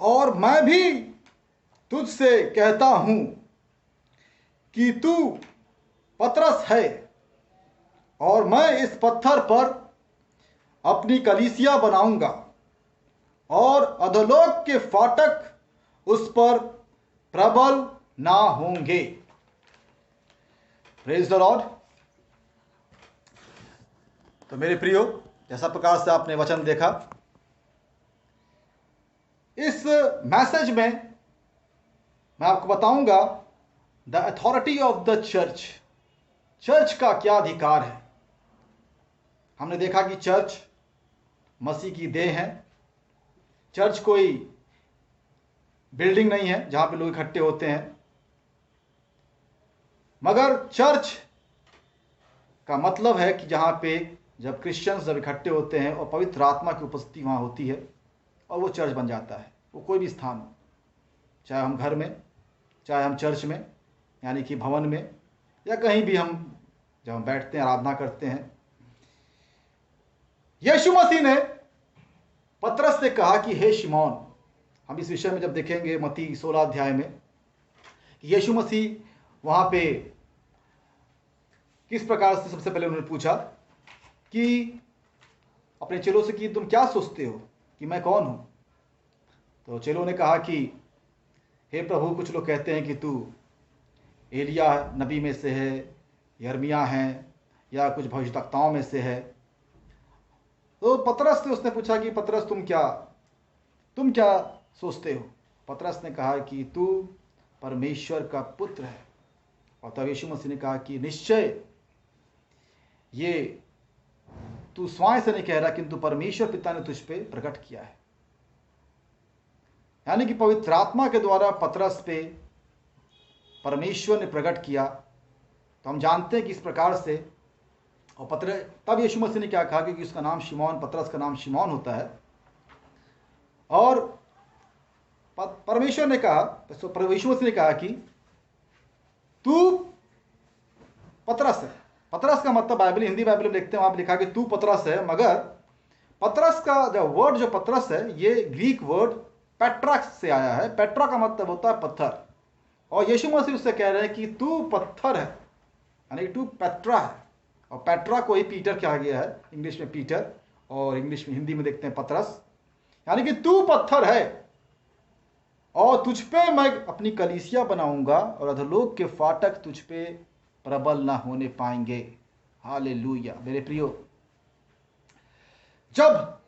और मैं भी तुझसे कहता हूं कि तू पतरस है, और मैं इस पत्थर पर अपनी कलीसिया बनाऊंगा, और अधोलोक के फाटक उस पर प्रबल ना होंगे। Praise the Lord. तो मेरे प्रियो, जैसा प्रकार से आपने वचन देखा, इस मैसेज में मैं आपको बताऊंगा the authority of the church. Church का क्या अधिकार है। हमने देखा कि चर्च मसीह की देह है। चर्च कोई बिल्डिंग नहीं है जहां पे लोग इकट्ठे होते हैं, मगर चर्च का मतलब है कि जहां पे जब क्रिश्चियंस जब इकट्ठे होते हैं और पवित्र आत्मा की उपस्थिति वहां होती है, और वो चर्च बन जाता है। वो कोई भी स्थान हो, चाहे हम घर में, चाहे हम चर्च में यानी कि भवन में, या कहीं भी हम जब हम बैठते हैं आराधना करते हैं। यीशु मसीह ने पतरस से कहा कि हे शिमोन, हम इस विषय में जब देखेंगे मत्ती 16 अध्याय में, यीशु मसीह वहां पे किस प्रकार से सबसे पहले उन्होंने पूछा कि अपने चेलों से कि तुम क्या सोचते हो कि मैं कौन हूं। तो चेलों ने कहा कि हे प्रभु, कुछ लोग कहते हैं कि तू एलिया नबी में से है, यर्मिया है, या कुछ भविष्यवक्ताओं में से है। तो पतरस से उसने पूछा कि पतरस तुम क्या सोचते हो। पतरस ने कहा कि तू परमेश्वर का पुत्र है। और तब यीशु मसीह ने कहा कि निश्चय ये तू स्वयं से नहीं कह रहा, किंतु परमेश्वर पिता ने तुझ पे प्रकट किया है। यानी कि पवित्र आत्मा के द्वारा पतरस पे परमेश्वर ने प्रकट किया। तो हम जानते हैं कि इस प्रकार से, और तब यीशु मसीह ने क्या कहा कि उसका नाम शिमोन, पतरस का नाम शिमोन होता है। और परमेश्वर ने कहा, यीशु मसीह ने कहा कि तू पतरस है। पतरस का मतलब बाइबल, हिंदी बाइबल में देखते हैं वहां पर लिखा कि तू पतरस है, मगर पतरस का जो पतरस है, ये ग्रीक वर्ड पेट्रा से आया है। पेट्रा का मतलब होता है पत्थर। और यीशु मसीह उससे कह रहे हैं कि तू पत्थर है, यानी तू पेट्रा है। और पेट्रा को ही पीटर कहा गया है, इंग्लिश में पीटर, और इंग्लिश में, हिंदी में देखते हैं पतरस। यानी कि तू पत्थर है, और तुझ पे मैं अपनी कलीसिया बनाऊंगा, और अधोलोक के फाटक तुझ पे प्रबल ना होने पाएंगे। हालेलुया। मेरे प्रियो, जब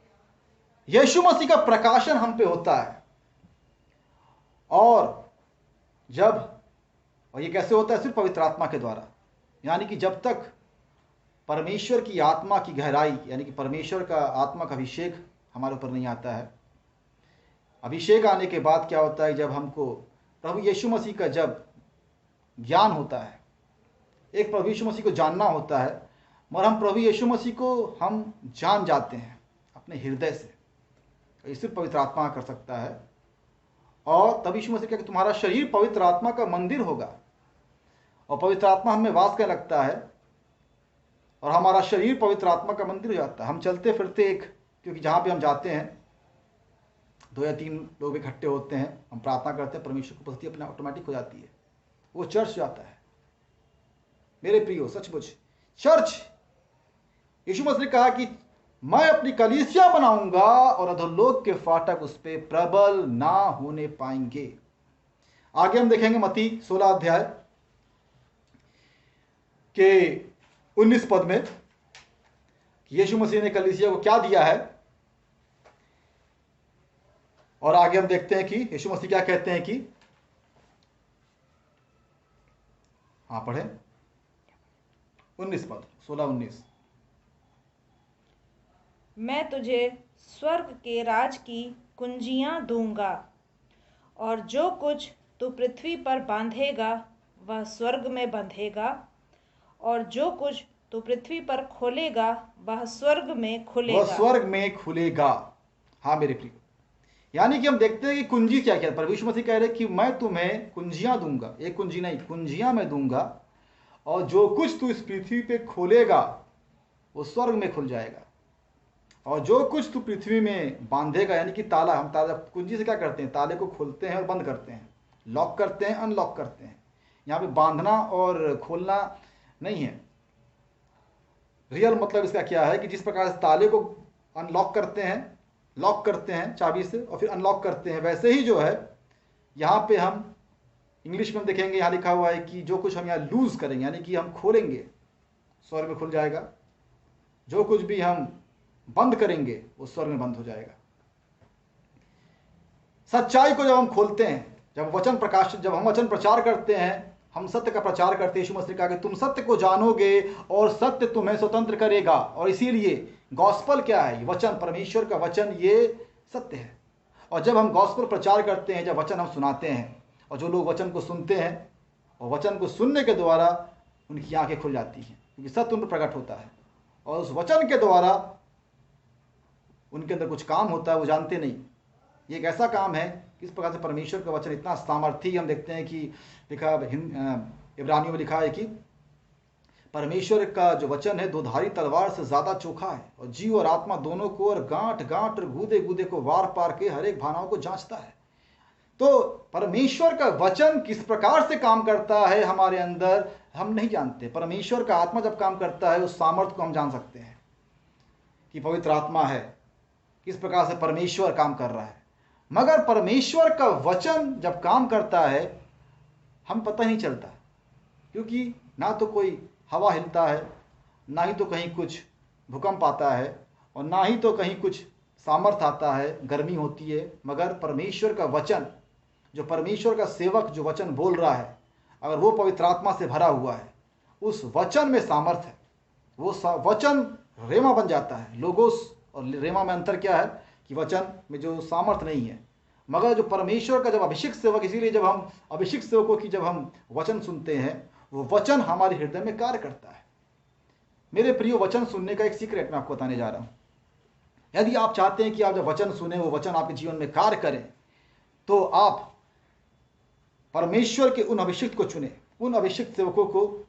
यीशु मसीह का प्रकाशन हम पे होता है, और ये कैसे होता है? सिर्फ पवित्र आत्मा के द्वारा। यानी कि जब तक परमेश्वर की आत्मा की गहराई, यानी कि परमेश्वर का आत्मा का अभिषेक हमारे ऊपर नहीं आता है। अभिषेक आने के बाद क्या होता है? जब हमको प्रभु यीशु मसीह का जब ज्ञान होता है, एक प्रभु यीशु मसीह को जानना होता है, मगर हम प्रभु यीशु मसीह को हम जान जाते हैं अपने हृदय से। ये सिर्फ पवित्र आत्मा कर सकता है। और तब यीशु मसीह कि तुम्हारा शरीर पवित्र आत्मा का मंदिर होगा, और पवित्र आत्मा हमें वास करने लगता है, और हमारा शरीर पवित्र आत्मा का मंदिर हो जाता है। हम चलते फिरते क्योंकि जहाँ पे हम जाते हैं 2 या 3 लोग इकट्ठे होते हैं, हम प्रार्थना करते हैं, परमेश्वर की उपस्थिति अपने ऑटोमेटिक हो जाती है, वो चर्च जाता है। मेरे प्रियो, सचमुच चर्च, यीशु मसीह ने कहा कि मैं अपनी कलीसिया बनाऊंगा, और अधोलोक के फाटक उस पर प्रबल ना होने पाएंगे। आगे हम देखेंगे मत्ती 16 अध्याय के 19 पद में यीशु मसीह ने कलीसिया को क्या दिया है। और आगे हम देखते हैं कि यीशु मसीह क्या कहते हैं कि, पढ़ें 19 पद, 16-19। मैं तुझे स्वर्ग के राज की कुंजियां दूंगा, और जो कुछ तू पृथ्वी पर बांधेगा वह स्वर्ग में बंधेगा, और जो कुछ तू पृथ्वी पर खोलेगा वह स्वर्ग में खुलेगा। हाँ मेरे प्रिय, यानी कि हम देखते हैं कि कुंजी क्या क्या, प्रभु यीशु मसीह कह रहे हैं कि मैं तुम्हें कुंजियां दूंगा। एक कुंजी नहीं, कुंजियां मैं दूंगा, और जो कुछ तू इस पृथ्वी पे खोलेगा वो स्वर्ग में खुल जाएगा, और जो कुछ तू पृथ्वी में बांधेगा, यानी कि ताला, हम ताला कुंजी से क्या करते हैं, ताले को खोलते हैं और बंद करते हैं, लॉक करते हैं, अनलॉक करते हैं। यहाँ पे बांधना और खोलना नहीं है। रियल मतलब इसका क्या है कि जिस प्रकार से ताले को अनलॉक करते हैं, लॉक करते हैं चाबी से और फिर अनलॉक करते हैं, वैसे ही जो है यहाँ पे हम इंग्लिश में हम देखेंगे, यहाँ लिखा हुआ है कि जो कुछ हम यहाँ लूज करेंगे, यानी कि हम खोलेंगे, स्वर्ग में खुल जाएगा। जो कुछ भी हम बंद करेंगे वो स्वर्ग में बंद हो जाएगा। सच्चाई को जब हम खोलते हैं, जब हम वचन प्रचार करते हैं, हम सत्य का प्रचार करते हैं। यीशु मसीह ने कहा कि तुम सत्य को जानोगे और सत्य तुम्हें स्वतंत्र करेगा। और इसीलिए गॉस्पल क्या है, वचन, परमेश्वर का वचन, ये सत्य है। और जब हम गॉस्पल प्रचार करते हैं, जब वचन हम सुनाते हैं, और जो लोग वचन को सुनते हैं और वचन को सुनने के द्वारा उनकी आंखें खुल जाती हैं, क्योंकि सत्य उन पर प्रकट होता है और उस वचन के द्वारा उनके अंदर कुछ काम होता है, वो जानते नहीं। ये एक ऐसा काम है किस प्रकार से परमेश्वर का वचन इतना सामर्थी। हम देखते हैं कि लिखा इब्रानियों में लिखा है कि परमेश्वर का जो वचन है दोधारी तलवार से ज्यादा चोखा है और जीव और आत्मा दोनों को, और गांठ गांठ और गूदे गूदे को वार पार के हर एक भावनाओं को जांचता है। तो परमेश्वर का वचन किस प्रकार से काम करता है हमारे अंदर हम नहीं जानते। परमेश्वर का आत्मा जब काम करता है उस सामर्थ्य को हम जान सकते हैं कि पवित्र आत्मा है, किस प्रकार से परमेश्वर काम कर रहा है। मगर परमेश्वर का वचन जब काम करता है हम पता नहीं चलता, क्योंकि ना तो कोई हवा हिलता है, ना ही तो कहीं कुछ भूकंप आता है, और ना ही तो कहीं कुछ सामर्थ आता है, गर्मी होती है। मगर परमेश्वर का वचन, जो परमेश्वर का सेवक जो वचन बोल रहा है, अगर वो पवित्र आत्मा से भरा हुआ है, उस वचन में सामर्थ है। वो वचन रेमा बन जाता है। लोगोस और रेमा में अंतर क्या है कि वचन में जो सामर्थ नहीं है, मगर जो परमेश्वर का जब अभिषेक सेवक, इसीलिए जब हम अभिषेक सेवकों की जब हम वचन सुनते हैं, वो वचन हमारे हृदय में कार्य करता है। मेरे प्रियो, वचन सुनने का एक सीक्रेट मैं आपको बताने जा रहा हूं। यदि आप चाहते हैं कि आप जब वचन सुने वो वचन आपके जीवन में कार्य करें, तो आप परमेश्वर के उन अभिषिक्त को चुने, उन अभिषिक्त सेवकों को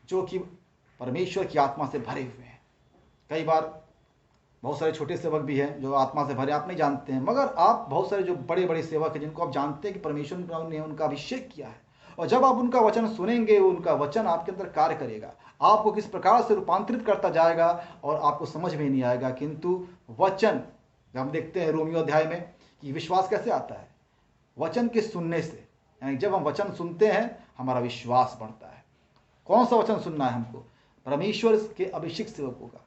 जो कि परमेश्वर की आत्मा से भरे हुए हैं। कई बार बहुत सारे छोटे सेवक भी हैं जो आत्मा से भरे, आप नहीं जानते हैं, मगर आप बहुत सारे जो बड़े बड़े सेवक हैं जिनको आप जानते हैं कि परमेश्वर ने उनका अभिषेक किया है, और जब आप उनका वचन सुनेंगे, उनका वचन आपके अंदर कार्य करेगा, आपको किस प्रकार से रूपांतरित करता जाएगा और आपको समझ में नहीं आएगा। किंतु वचन, जब हम देखते हैं रोमियो अध्याय में कि विश्वास कैसे आता है, वचन के सुनने से, यानी जब हम वचन सुनते हैं हमारा विश्वास बढ़ता है। कौन सा वचन सुनना है हमको? परमेश्वर के अभिषेक सेवकों का।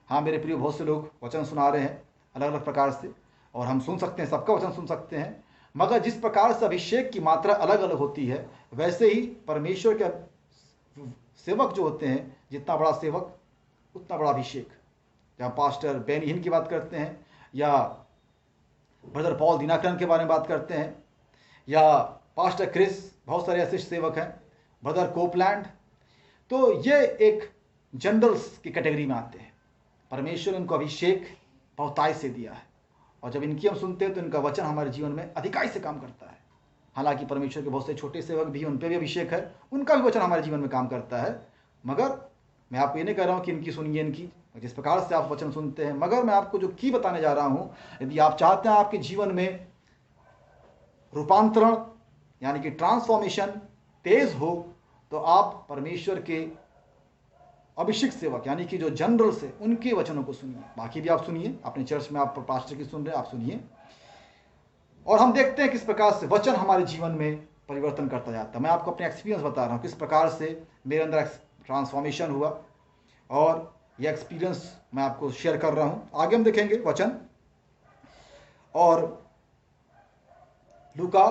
हाँ मेरे प्रिय, बहुत से लोग वचन सुना रहे हैं अलग अलग प्रकार से, और हम सुन सकते हैं, सबका वचन सुन सकते हैं, मगर जिस प्रकार से अभिषेक की मात्रा अलग अलग होती है, वैसे ही परमेश्वर के सेवक जो होते हैं, जितना बड़ा सेवक उतना बड़ा अभिषेक। जहाँ पास्टर बेनी हिन की बात करते हैं, या ब्रदर पॉल दिनाकरन के बारे में बात करते हैं, या पास्टर क्रिस, बहुत सारे ऐसे सेवक हैं, ब्रदर कोपलैंड, तो ये एक जनरल्स की कैटेगरी में आते हैं। परमेश्वर ने उनको अभिषेक बहुतायत से दिया है, और जब इनकी हम सुनते हैं तो इनका वचन हमारे जीवन में अधिकाई से काम करता है। हालांकि परमेश्वर के बहुत से छोटे सेवक भी, उन पर भी अभिषेक है, उनका भी वचन हमारे जीवन में काम करता है। मगर मैं आपको ये नहीं कह रहा हूँ कि इनकी सुनिए, इनकी जिस प्रकार से आप वचन सुनते हैं, मगर मैं आपको जो की बताने जा रहा हूँ, यदि आप चाहते हैं आपके जीवन में रूपांतरण यानी कि ट्रांसफॉर्मेशन तेज हो, तो आप परमेश्वर के अभिषेक सेवक यानी कि जो जनरल से, उनके वचनों को सुनिए। बाकी भी आप सुनिए, अपने चर्च में आप पास्टर की सुन रहे हैं, आप सुनिए, और हम देखते हैं किस प्रकार से वचन हमारे जीवन में परिवर्तन करता जाता है। मैं आपको अपने एक्सपीरियंस बता रहा हूँ, किस प्रकार से मेरे अंदर ट्रांसफॉर्मेशन हुआ, और यह एक्सपीरियंस मैं आपको शेयर कर रहा हूँ। आगे हम देखेंगे वचन, और लूका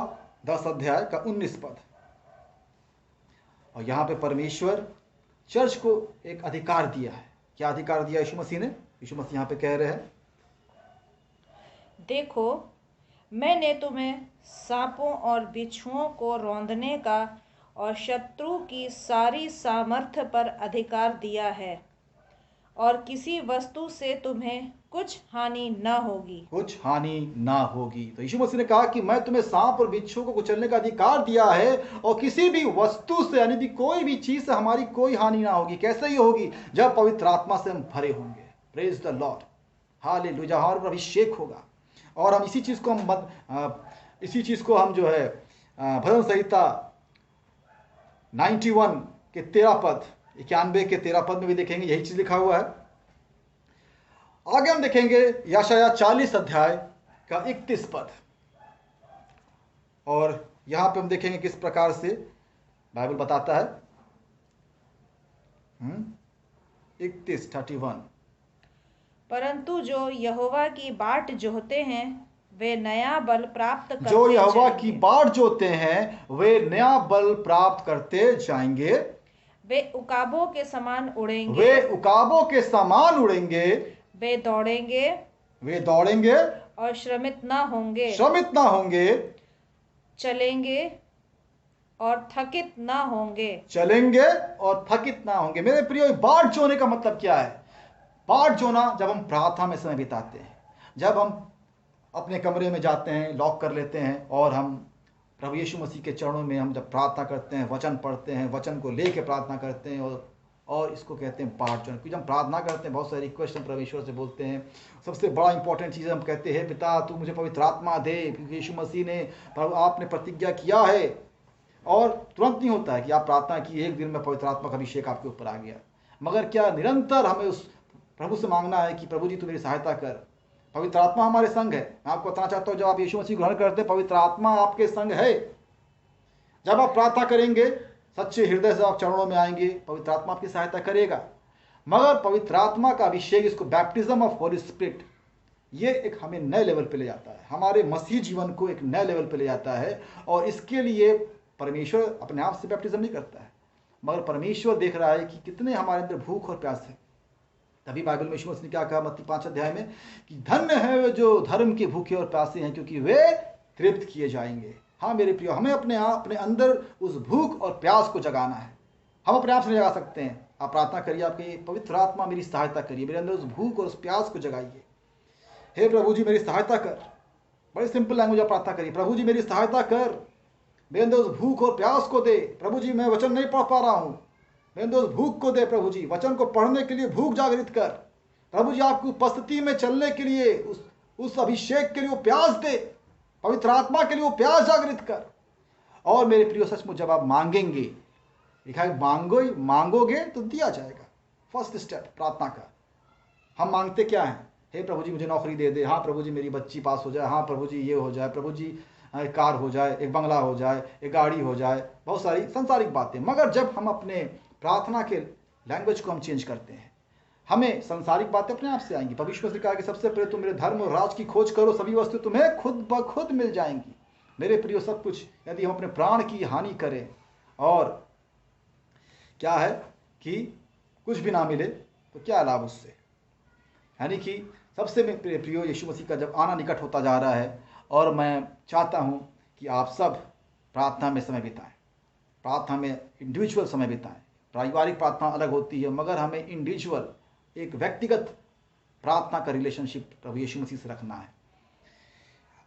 10 अध्याय का 19 पद, और यहाँ पे परमेश्वर चर्च को एक अधिकार दिया है। क्या अधिकार दिया यीशु मसीह ने? यीशु मसीह यहाँ पे कह रहे हैं, देखो मैंने तुम्हें सांपों और बिच्छुओं को रौंदने का और शत्रु की सारी सामर्थ्य पर अधिकार दिया है, और किसी वस्तु से तुम्हें कुछ हानि न होगी। कुछ हानि ना होगी। तो यीशु मसीह ने कहा कि मैं तुम्हें सांप और बिच्छू को कुचलने का अधिकार दिया है, और किसी भी वस्तु से यानी कि कोई भी चीज से हमारी कोई हानि ना होगी। कैसे ही होगी? जब पवित्र आत्मा से हम भरे होंगे। Praise the Lord. हालेलुया, जहाँ हमारे ऊपर अभिषेक होगा। और हम इसी चीज़ को हम जो है भजन संहिता 91 के 13 पद, 91 के 13 पद में भी देखेंगे यही चीज़ लिखा हुआ है। आगे हम देखेंगे यशायाह 40 अध्याय का 31 पद, और यहाँ पे हम देखेंगे किस प्रकार से बाइबल बताता है। 31 परंतु जो यहोवा की बाट जोहते हैं वे नया बल प्राप्त करते जो यहोवा जाएंगे। की बाट जोते हैं वे नया बल प्राप्त करते जाएंगे। वे उकाबों के समान उड़ेंगे। वे उकाबों के समान उड़ेंगे। वे दौड़ेंगे वे दौड़ेंगे और श्रमित ना होंगे। श्रमित ना होंगे। चलेंगे और थकित ना होंगे। चलेंगे और थकित ना होंगे। मेरे प्रियो, बाट जोने का मतलब क्या है? बाट जोना जब हम प्रार्थना में समय बिताते हैं, जब हम अपने कमरे में जाते हैं, लॉक कर लेते हैं और हम प्रभु यीशु मसीह के चरणों में हम जब प्रार्थना करते हैं, वचन पढ़ते हैं, वचन को लेके प्रार्थना करते हैं, और इसको कहते हैं बाट जोना। क्योंकि हम प्रार्थना करते हैं, बहुत सारी रिक्वेस्ट हम परमेश्वर से बोलते हैं। सबसे बड़ा इंपॉर्टेंट चीज़ हम कहते हैं, पिता तू मुझे पवित्र आत्मा दे, क्योंकि यीशु मसीह ने, प्रभु आपने प्रतिज्ञा किया है। और तुरंत नहीं होता है कि आप प्रार्थना की एक दिन में पवित्र आत्मा का अभिषेक आपके ऊपर आ गया, मगर क्या निरंतर हमें उस प्रभु से मांगना है कि प्रभु जी तू मेरी सहायता कर। पवित्र आत्मा हमारे संग है। मैं आपको बताना चाहता हूँ, जब आप यीशु मसीह ग्रहण करते हैं, पवित्र आत्मा आपके संग है। जब आप प्रार्थना करेंगे, सच्चे हृदय से आप चरणों में आएंगे, पवित्र आत्मा आपकी सहायता करेगा। मगर पवित्र आत्मा का अभिषेक, इसको बैप्टिज्म ऑफ होली स्पिरिट, ये एक हमें नए लेवल पे ले जाता है, हमारे मसीह जीवन को एक नए लेवल पे ले जाता है। और इसके लिए परमेश्वर अपने आप से बैप्टिज्म नहीं करता है, मगर परमेश्वर देख रहा है कि कितने हमारे अंदर भूख और प्यास है। तभी बाइबल में यीशु मसीह ने क्या कहा मत्ती 5 अध्याय में, कि धन्य है वे जो धर्म के भूखे और प्यासे हैं, क्योंकि वे तृप्त किए जाएंगे। हाँ मेरे प्रियो, हमें अपने अंदर उस भूख और प्यास को जगाना है। हम अपने आप से नहीं जगा सकते हैं। आप प्रार्थना करिए, आपकी पवित्र आत्मा मेरी सहायता करिए, मेरे अंदर उस भूख और उस प्यास को जगाइए। हे प्रभु जी मेरी सहायता कर। बड़ी सिंपल लैंग्वेज आप प्रार्थना करिए, प्रभु जी मेरी सहायता कर, मेरे अंदर उस भूख और प्यास को दे। प्रभु जी मैं वचन नहीं पढ़ पा रहा हूँ, मेरे अंदर उस भूख को दे। प्रभु जी वचन को पढ़ने के लिए भूख जागृत कर। प्रभु जी आपकी उपस्थिति में चलने के लिए, उस अभिषेक के लिए वो प्यास दे, पवित्र आत्मा के लिए वो प्यास जागृत कर। और मेरे प्रियो, सचमुच जब आप मांगेंगे, लिखा है मांगोगे तो दिया जाएगा। फर्स्ट स्टेप प्रार्थना का। हम मांगते क्या है? हे प्रभु जी मुझे नौकरी दे दे, हाँ प्रभु जी मेरी बच्ची पास हो जाए, हाँ प्रभु जी ये हो जाए, प्रभु जी एक कार हो जाए, एक बंगला हो जाए, एक गाड़ी हो जाए, बहुत सारी संसारिक बातें। मगर जब हम अपने प्रार्थना के लैंग्वेज को हम चेंज करते हैं, हमें संसारिक बातें अपने आप से आएंगी। पवित्र ने कहा कि सबसे पहले तुम मेरे धर्म और राज की खोज करो, सभी वस्तु तुम्हें खुद ब खुद मिल जाएंगी। मेरे प्रियो, सब कुछ यदि हम अपने प्राण की हानि करें और क्या है कि कुछ भी ना मिले, तो क्या लाभ उससे? यानी कि सबसे मेरे प्रियो, यीशु मसीह का जब आना निकट होता जा रहा है, और मैं चाहता हूं कि आप सब प्रार्थना में समय बिताएं, प्रार्थना में इंडिविजुअल समय बिताएं। पारिवारिक प्रार्थना अलग होती है, मगर हमें इंडिविजुअल, एक व्यक्तिगत प्रार्थना का रिलेशनशिप प्रभु यीशु मसीह से रखना है।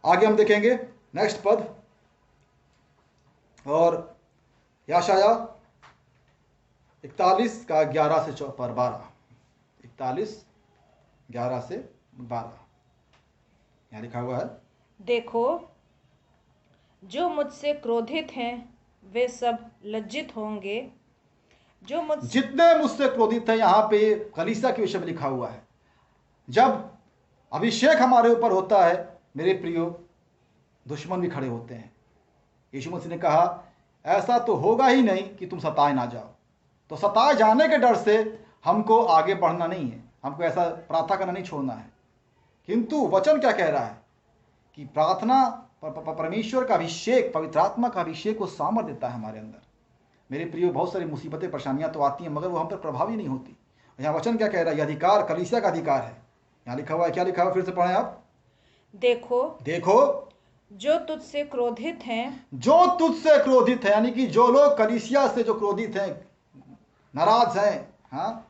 आगे हम देखेंगे नेक्स्ट पद, और यशायाह 41 का 11 से 12, 41 11 से 12 यहाँ लिखा हुआ है, देखो जो मुझसे क्रोधित हैं वे सब लज्जित होंगे। जितने मुझसे क्रोधित हैं, यहाँ पे कलीसिया के विषय में लिखा हुआ है। जब अभिषेक हमारे ऊपर होता है मेरे प्रियो, दुश्मन भी खड़े होते हैं। यीशु मसीह ने कहा ऐसा तो होगा ही नहीं कि तुम सताए ना जाओ। तो सताए जाने के डर से हमको आगे बढ़ना नहीं है, हमको ऐसा प्रार्थना करना नहीं छोड़ना है। किंतु वचन क्या कह रहा है कि प्रार्थना, परमेश्वर का अभिषेक, पवित्र आत्मा का अभिषेक वो सामर्थ्य देता है हमारे अंदर। मेरे प्रियो, बहुत सारी मुसीबतें परेशानियां तो आती हैं, मगर वो हम पर प्रभावी नहीं होती। यहाँ वचन क्या कह रहा है? यह अधिकार कलीसिया का अधिकार है। यहाँ लिखा हुआ है, क्या लिखा हुआ? फिर से पढ़ें आप। देखो जो तुझसे क्रोधित हैं, जो तुझसे क्रोधित है, यानी कि जो लोग कलीसिया से जो क्रोधित हैं, नाराज हैं, हाँ,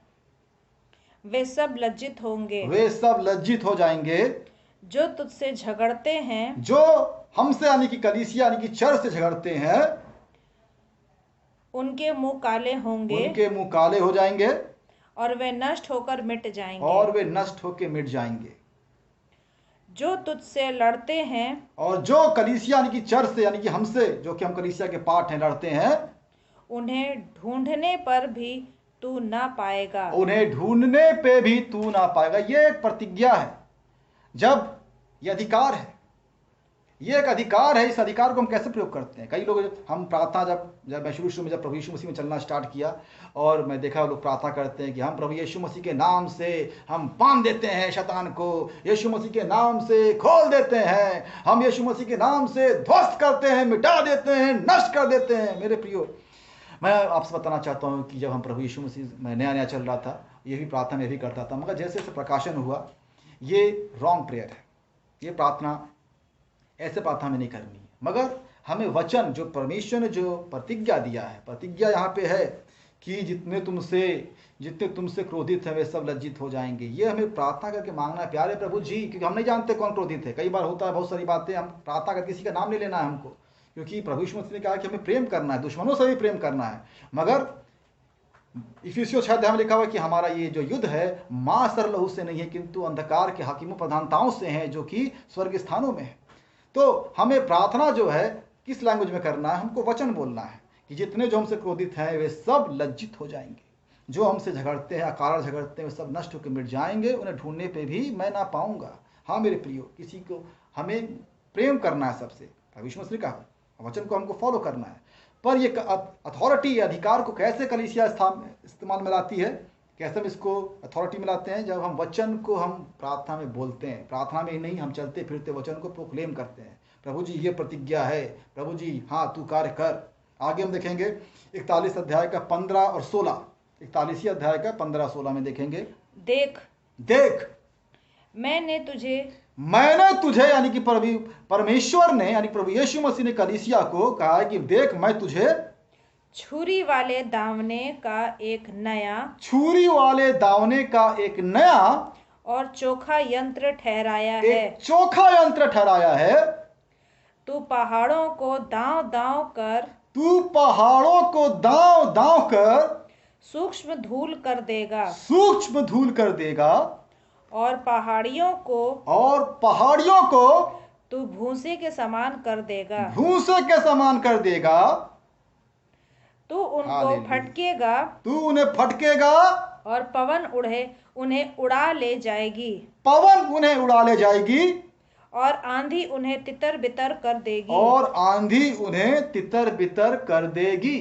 वे सब लज्जित होंगे। वे सब लज्जित हो जाएंगे। जो तुझसे झगड़ते हैं, जो हमसे यानी कि कलीसिया यानी कि चर्च से झगड़ते हैं, उनके मुंह काले होंगे। उनके मुंह काले हो जाएंगे, और वे नष्ट होकर मिट जाएंगे। और वे नष्ट होकर मिट जाएंगे। जो तुझसे लड़ते हैं और जो कलीसिया यानी कि चर्च से यानी कि हमसे, जो कि हम कलीसिया के पार्ट हैं, लड़ते हैं, उन्हें ढूंढने पर भी तू ना पाएगा। उन्हें ढूंढने पे भी तू ना पाएगा। ये एक प्रतिज्ञा है। जब ये अधिकार है, ये एक अधिकार है, इस अधिकार को हम कैसे प्रयोग करते हैं? कई लोग, हम प्रार्थना जब मैं शुरू में जब प्रभु यीशु मसीह में चलना स्टार्ट किया, और मैं देखा लोग प्रार्थना करते हैं कि हम प्रभु यीशु मसीह के नाम से हम बांध देते हैं शैतान को, यीशु मसीह के नाम से खोल देते हैं, हम यीशु मसीह के नाम से ध्वस्त करते हैं, मिटा देते हैं, नष्ट कर देते हैं। मेरे प्रियो, मैं आपसे बताना चाहता हूँ कि जब हम प्रभु यीशु मसीह में नया चल रहा था, ये भी प्रार्थना में भी करता था, मगर जैसे जैसे प्रकाशन हुआ, ये रॉन्ग प्रेयर है, ये प्रार्थना ऐसे प्रार्थना में नहीं करनी है। मगर हमें वचन, जो परमेश्वर ने जो प्रतिज्ञा दिया है, प्रतिज्ञा यहाँ पे है कि जितने तुमसे क्रोधित हैं वे सब लज्जित हो जाएंगे, ये हमें प्रार्थना करके मांगना है। प्यारे प्रभु जी, क्योंकि हम नहीं जानते कौन क्रोधित है। कई बार होता है, बहुत सारी बातें हम प्रार्थना करके किसी का नाम नहीं लेना है हमको, क्योंकि प्रभु यीशु मसीह ने कहा कि हमें प्रेम करना है, दुश्मनों से भी प्रेम करना है। मगर इफिसियों 6 में लिखा हुआ कि हमारा ये जो युद्ध है मांस और लहू से नहीं है, किंतु अंधकार के हाकिमों प्रधानताओं से है, जो कि स्वर्ग स्थानों में है। तो हमें प्रार्थना जो है किस लैंग्वेज में करना है? हमको वचन बोलना है कि जितने जो हमसे क्रोधित हैं वे सब लज्जित हो जाएंगे, जो हमसे झगड़ते हैं, अकारण झगड़ते हैं, वे सब नष्ट होकर मिट जाएंगे, उन्हें ढूंढने पे भी मैं ना पाऊंगा। हाँ मेरे प्रियो, किसी को हमें प्रेम करना है सबसे, यीशु मसीह ने कहा, वचन को हमको फॉलो करना है। पर ये अथॉरिटी, अधिकार को कैसे कलीसिया इस्तेमाल में लाती है, कैसे हम इसको अथॉरिटी में लाते हैं? जब हम वचन को हम प्रार्थना में बोलते हैं, प्रार्थना में ही नहीं, हम चलते फिरते वचन को प्रोक्लेम करते हैं। प्रभु जी ये प्रतिज्ञा है, प्रभु जी हाँ तू कार्य कर। आगे हम देखेंगे 41 अध्याय का 15 और 16, 41 अध्याय का 15-16 में देखेंगे, देख मैंने तुझे यानी कि परमेश्वर ने, यानी प्रभु यीशु मसीह ने कलीसिया को कहा है कि देख मैं तुझे छुरी वाले दावने का एक नया और चोखा यंत्र ठहराया है। तू पहाड़ों को दांव दांव कर सूक्ष्म धूल कर देगा, और पहाड़ियों को तू भूसे के समान कर देगा। तू उन्हें फटकेगा और पवन उन्हें उड़ा ले जाएगी, और आंधी उन्हें तितर बितर कर देगी।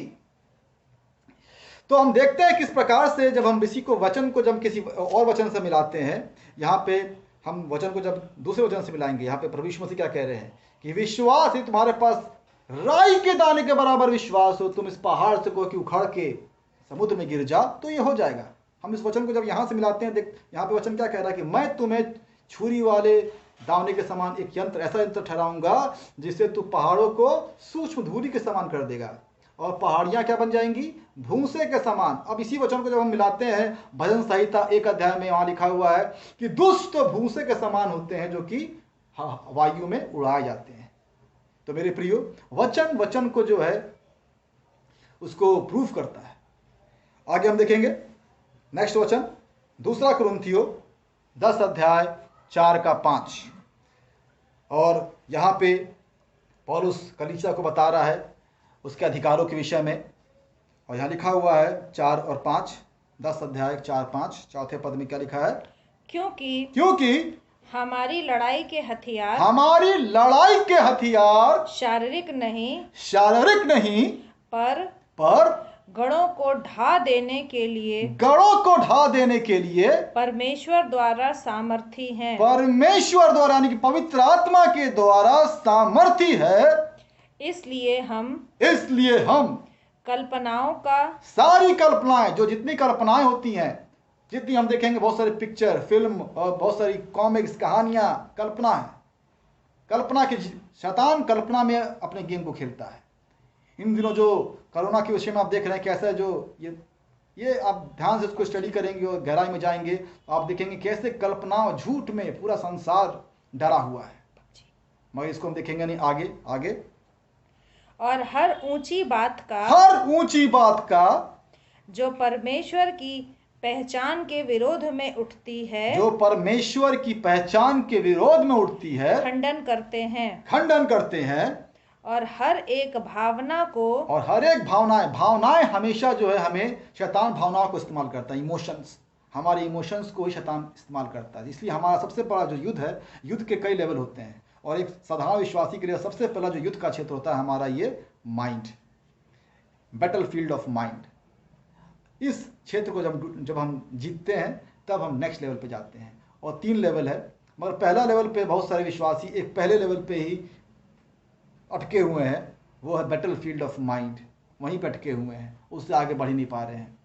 तो हम देखते हैं किस प्रकार से जब हम किसी को वचन को जब किसी और वचन से मिलाते हैं, यहाँ पे हम वचन को जब दूसरे वचन से मिलाएंगे, यहाँ पे प्रभु यीशु मसीह क्या कह रहे हैं कि विश्वास ही तुम्हारे पास राई के दाने के बराबर विश्वास हो, तुम इस पहाड़ से को कि उखड़ के समुद्र में गिर जा, तो ये हो जाएगा। हम इस वचन को जब यहाँ से मिलाते हैं, देख यहाँ पे वचन क्या कह रहा है कि मैं तुम्हें छुरी वाले दावने के समान एक यंत्र, ऐसा यंत्र ठहराऊंगा जिससे तू पहाड़ों को सूक्ष्म धूलि के समान कर देगा, और पहाड़ियां क्या बन जाएंगी? भूसे के समान। अब इसी वचन को जब हम मिलाते हैं, भजन संहिता 1 अध्याय में वहां लिखा हुआ है कि दुष्ट भूसे के समान होते हैं, जो कि वायु में उड़ाए जाते हैं। तो मेरे प्रियो, वचन को जो है उसको प्रूफ करता है। आगे हम देखेंगे नेक्स्ट वचन, 2 कुरिन्थियों 10 अध्याय 4-5, और यहाँ पे पौलुस कलीसिया को बता रहा है उसके अधिकारों के विषय में, और यहाँ लिखा हुआ है 4 और 5, 10 अध्याय 4-5, चौथे पद में क्या लिखा है? क्योंकि हमारी लड़ाई के हथियार शारीरिक नहीं पर गढ़ों को ढा देने के लिए परमेश्वर द्वारा सामर्थी हैं। परमेश्वर द्वारा यानी कि पवित्र आत्मा के द्वारा सामर्थी है। इसलिए हम कल्पनाओं का, सारी कल्पनाएं, जो जितनी कल्पनाएं होती हैं, जितनी हम देखेंगे, बहुत सारी पिक्चर, फिल्म और बहुत सारी कॉमिक्स, कहानियां, कल्पना है। कल्पना की शैतान कल्पना में अपने गेम को खेलता है। इन दिनों जो कोरोना के विषय में आप देख रहे हैं कैसे जो ये आप ध्यान से इसको स्टडी करेंगे और गहराई में जाएंगे तो आप देखेंगे कैसे कल्पना और झूठ में पूरा संसार डरा हुआ है। मगर इसको हम देखेंगे नहीं आगे। और हर ऊंची बात का जो परमेश्वर की पहचान के विरोध में उठती है, जो परमेश्वर की पहचान के विरोध में उठती है, खंडन करते हैं खंडन करते हैं। और हर एक भावना को, और हर एक भावनाएं हमेशा जो है हमें शैतान भावनाओं को इस्तेमाल करता है। इमोशंस, हमारे इमोशंस को ही शैतान इस्तेमाल करता है। इसलिए हमारा सबसे बड़ा जो युद्ध है, युद्ध के कई लेवल होते हैं, और एक साधारण विश्वासी के लिए सबसे पहला जो युद्ध का क्षेत्र होता है हमारा ये mind, battle field of mind. इस क्षेत्र को जब हम जीतते हैं तब हम नेक्स्ट लेवल पे जाते हैं। और 3 लेवल है, मगर पहला लेवल पे बहुत सारे विश्वासी एक पहले लेवल पे ही अटके हुए हैं, वो है बैटल फील्ड ऑफ माइंड। वहीं पे अटके हुए हैं, उससे आगे बढ़ ही नहीं पा रहे हैं।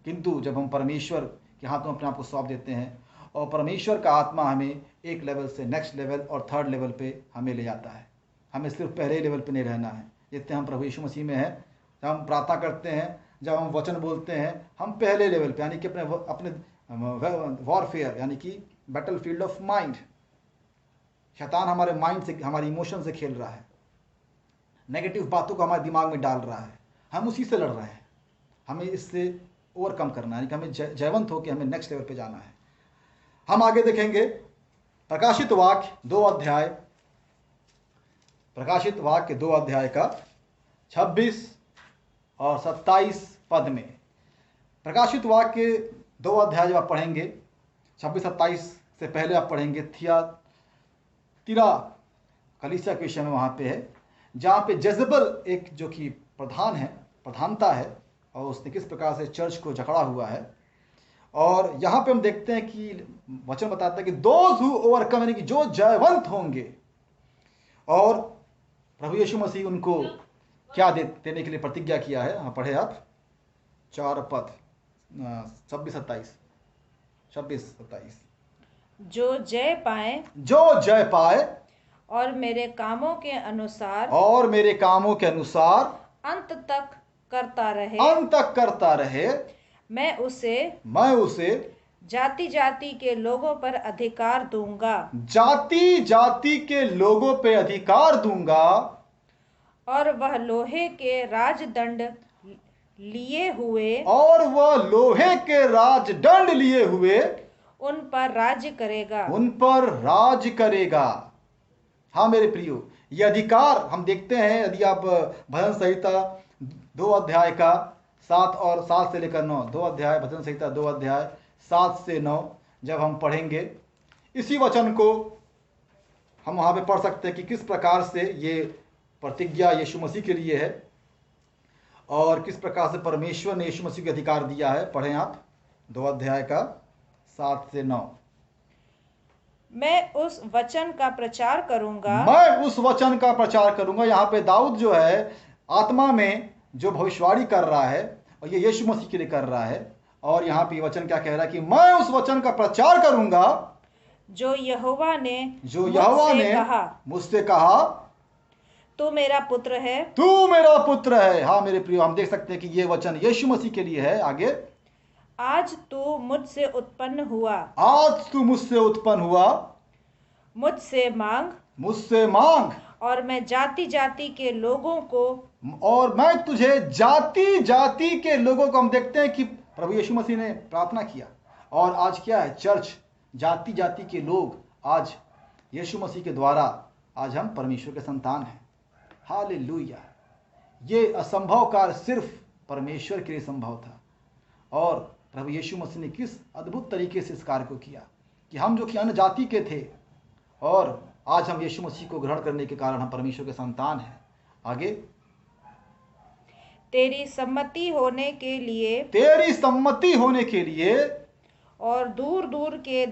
किंतु जब हम परमेश्वर के हाथों में अपने आप को सौंप देते हैं और परमेश्वर का आत्मा हमें एक लेवल से नेक्स्ट लेवल और 3rd लेवल पे हमें ले जाता है। हमें सिर्फ पहले लेवल पे नहीं रहना है। जितने हम प्रभु यीशु मसीह में हैं, जब हम प्रार्थना करते हैं, जब हम वचन बोलते हैं, हम पहले लेवल पे, यानी कि अपने वॉरफेयर, यानी कि बैटल फील्ड ऑफ माइंड। शैतान हमारे माइंड से, हमारे इमोशन से खेल रहा है, नेगेटिव बातों को हमारे दिमाग में डाल रहा है, हम उसी से लड़ रहे हैं। हमें इससे ओवरकम करना है, यानी कि हमें जयवंत होकर हमें नेक्स्ट लेवल पे जाना है। हम आगे देखेंगे प्रकाशित वाक्य 2 अध्याय, प्रकाशित वाक्य 2 अध्याय का 26 और 27 पद में। प्रकाशित वाक्य 2 अध्याय जब आप पढ़ेंगे, 26-27 से पहले आप पढ़ेंगे थियातीरा कलीसिया के विषय में। वहाँ पे है जहाँ पे जेजबेल एक जो कि प्रधानता है, और उसने किस प्रकार से चर्च को जकड़ा हुआ है। और यहाँ पे हम देखते हैं कि वचन बताता है कि दोज हु ओवरकम, यानी कि जो जयवंत होंगे। और प्रभु यीशु मसीह उनको क्या देने के लिए प्रतिज्ञा किया है। हाँ, पढ़े आप 4 पद 26-27। जो जय पाए, जो जय पाए और मेरे कामों के अनुसार, और मेरे कामों के अनुसार अंत तक करता रहे, अंत तक करता रहे, मैं उसे जाति जाति के लोगों पर अधिकार दूंगा, जाति जाति के लोगों पे अधिकार दूंगा। और वह लोहे के राजदंड लिए हुए, और वह लोहे के राजदंड लिए हुए उन पर राज्य करेगा, उन पर राज करेगा। हाँ मेरे प्रियो, ये अधिकार हम देखते हैं। यदि आप भजन संहिता 2 अध्याय का 7 और 7 से लेकर 9, 2 अध्याय भजन संहिता 2 अध्याय 7 से 9 जब हम पढ़ेंगे, इसी वचन को हम वहाँ पे पढ़ सकते हैं कि किस प्रकार से ये प्रतिज्ञा यीशु मसीह के लिए है और किस प्रकार से परमेश्वर ने यीशु मसीह को अधिकार दिया है। पढ़ें आप 2 अध्याय का 7 से 9। मैं उस वचन का प्रचार करूंगा, मैं उस वचन का प्रचार करूंगा। यहाँ पे दाऊद जो है आत्मा में जो भविष्यवाणी कर रहा है, और ये यीशु मसीह के लिए कर रहा है। और यहाँ पे वचन क्या कह रहा है कि मैं उस वचन का प्रचार करूंगा जो यहोवा ने मुझसे कहा, तू मेरा पुत्र है, तू मेरा पुत्र है। हाँ मेरे प्रियो, हम देख सकते हैं कि ये वचन यीशु मसीह के लिए है। आगे, आज तू मुझसे उत्पन्न हुआ, आज तू मुझसे उत्पन्न हुआ, मुझसे मांग, और मैं जाति जाति के लोगों को, और मैं तुझे जाति जाति के लोगों को। हम देखते हैं कि प्रभु यीशु मसीह ने प्रार्थना किया, और आज क्या है, चर्च जाति जाति के लोग आज यीशु मसीह के द्वारा आज हम परमेश्वर के संतान हैं। हालेलुया। ये असंभव कार्य सिर्फ परमेश्वर के लिए संभव था, और प्रभु यीशु मसीह ने किस अद्भुत तरीके से इस कार्य को किया कि हम जो कि अन्य जाति के थे, और आज हम यीशु मसीह को ग्रहण करने के कारण हम परमेश्वर के संतान हैं। आगे, तेरी सम्मति होने के लिए, और दूर दूर के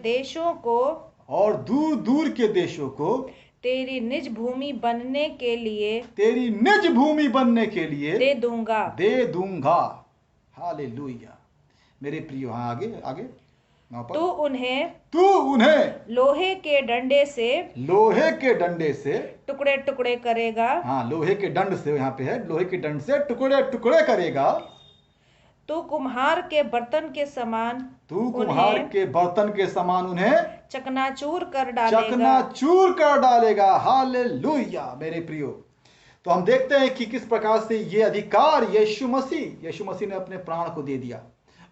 देशों को, तेरी निज भूमि बनने के लिए, दे दूंगा। हालेलुया मेरे प्रियो। हाँ आगे तू उन्हें लोहे के डंडे से टुकड़े टुकड़े करेगा। हाँ, लोहे के दंड से, यहाँ पे है, लोहे के दंड से टुकड़े टुकड़े करेगा। तू कुम्हार के बर्तन के समान उन्हें चकनाचूर कर डालेगा। हालेलुया मेरे प्रियो। तो हम देखते हैं कि किस प्रकार से ये अधिकार यीशु मसीह ने अपने प्राण को दे दिया,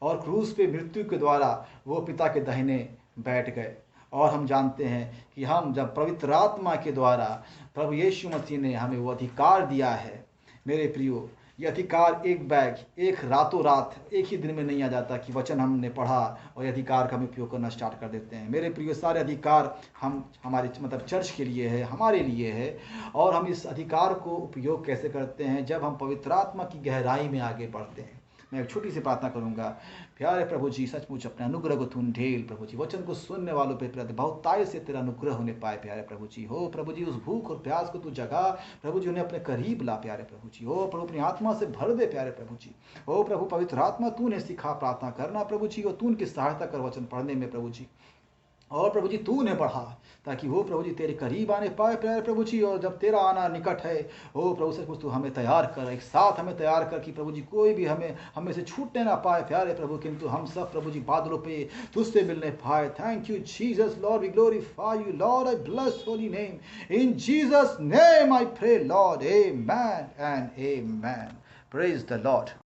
और क्रूस पे मृत्यु के द्वारा वो पिता के दाहिने बैठ गए। और हम जानते हैं कि हम जब पवित्र आत्मा के द्वारा प्रभु यीशु मसीह ने हमें वो अधिकार दिया है, मेरे प्रियो, ये अधिकार एक बैग, एक रातों रात, एक ही दिन में नहीं आ जाता कि वचन हमने पढ़ा और ये अधिकार का हम उपयोग करना स्टार्ट कर देते हैं। मेरे प्रियो, सारे अधिकार हम हमारे मतलब चर्च के लिए है, हमारे लिए है। और हम इस अधिकार को उपयोग कैसे करते हैं? जब हम पवित्र आत्मा की गहराई में आगे बढ़ते हैं। मैं एक छोटी सी प्रार्थना करूंगा। प्यारे प्रभु जी, सचमुच अपने अनुग्रह को तू ढेल प्रभु जी, वचन को सुनने वालों पे बहुतायत से तेरा अनुग्रह होने पाए प्यारे प्रभु जी। हो प्रभु जी, उस भूख और प्यास को तू जगा प्रभु जी, उन्हें अपने करीब ला प्यारे प्रभु जी। हो प्रभु, अपनी आत्मा से भर दे प्यारे प्रभु जी। हो प्रभु, पवित्र आत्मा तूने सिखा प्रार्थना करना प्रभु जी, और तू उनकी सहायता कर वचन पढ़ने में प्रभु जी। और प्रभु जी तू उन्हें बढ़ा ताकि वो प्रभु जी तेरे करीब आने पाए प्यारे प्रभु जी। और जब तेरा आना निकट है, ओ प्रभु से कुछ तू हमें तैयार कर, एक साथ हमें तैयार कर कि प्रभु जी कोई भी हमें से छूटने ना पाए प्यारे प्रभु, किंतु हम सब प्रभु जी बादलों पे तुझसे मिलने पाए। Thank you Jesus, lord we glorify you, lord I bless holy name, in Jesus name I pray lord, amen and amen. Praise the Lord.